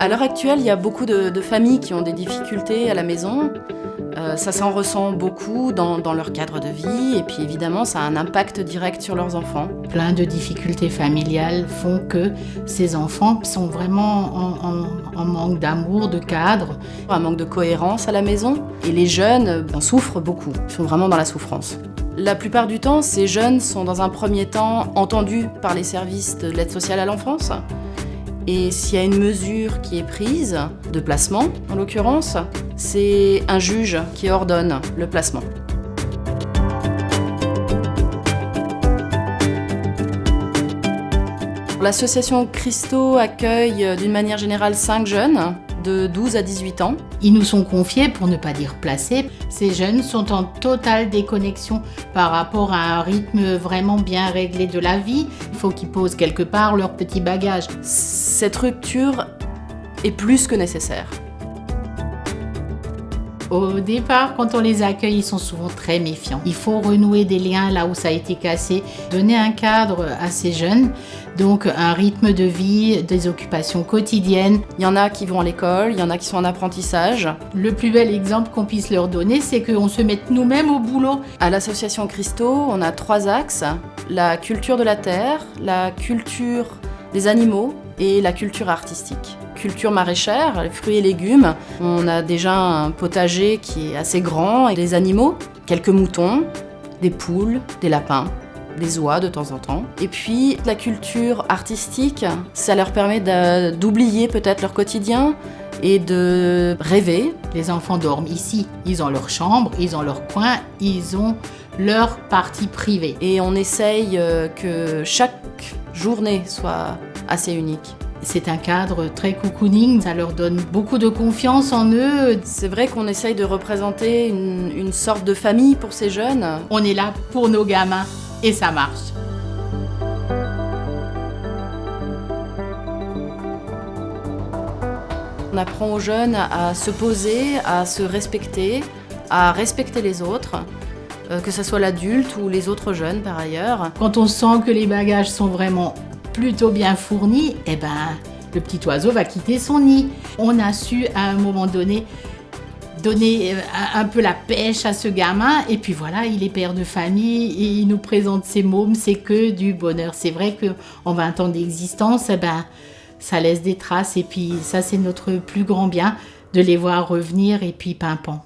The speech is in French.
À l'heure actuelle, il y a beaucoup de familles qui ont des difficultés à la maison. Ça s'en ressent beaucoup dans leur cadre de vie et puis évidemment ça a un impact direct sur leurs enfants. Plein de difficultés familiales font que ces enfants sont vraiment en manque d'amour, de cadre. Un manque de cohérence à la maison et les jeunes en souffrent beaucoup, ils sont vraiment dans la souffrance. La plupart du temps, ces jeunes sont dans un premier temps entendus par les services de l'aide sociale à l'enfance. Et s'il y a une mesure qui est prise, de placement en l'occurrence, c'est un juge qui ordonne le placement. L'association Christo accueille d'une manière générale 5 jeunes de 12 à 18 ans. Ils nous sont confiés, pour ne pas dire placés. Ces jeunes sont en totale déconnexion par rapport à un rythme vraiment bien réglé de la vie. Il faut qu'ils posent quelque part leur petit bagage. Cette rupture est plus que nécessaire. Au départ, quand on les accueille, ils sont souvent très méfiants. Il faut renouer des liens là où ça a été cassé, donner un cadre à ces jeunes, donc un rythme de vie, des occupations quotidiennes. Il y en a qui vont à l'école, il y en a qui sont en apprentissage. Le plus bel exemple qu'on puisse leur donner, c'est qu'on se mette nous-mêmes au boulot. À l'association Christo, on a 3 axes, la culture de la terre, la culture des animaux et la culture artistique. Culture maraîchère, les fruits et légumes. On a déjà un potager qui est assez grand et des animaux, quelques moutons, des poules, des lapins, des oies de temps en temps. Et puis la culture artistique, ça leur permet d'oublier peut-être leur quotidien et de rêver. Les enfants dorment ici, ils ont leur chambre, ils ont leur coin, ils ont leur partie privée. Et on essaye que chaque journée soit assez unique. C'est un cadre très cocooning, ça leur donne beaucoup de confiance en eux. C'est vrai qu'on essaye de représenter une sorte de famille pour ces jeunes. On est là pour nos gamins et ça marche. On apprend aux jeunes à se poser, à se respecter, à respecter les autres, que ce soit l'adulte ou les autres jeunes par ailleurs. Quand on sent que les bagages sont vraiment plutôt bien fourni, le petit oiseau va quitter son nid. On a su à un moment donné donner un peu la pêche à ce gamin et puis voilà, il est père de famille et il nous présente ses mômes, c'est que du bonheur. C'est vrai qu'en 20 ans d'existence, ça laisse des traces et puis ça c'est notre plus grand bien de les voir revenir et puis pimpant.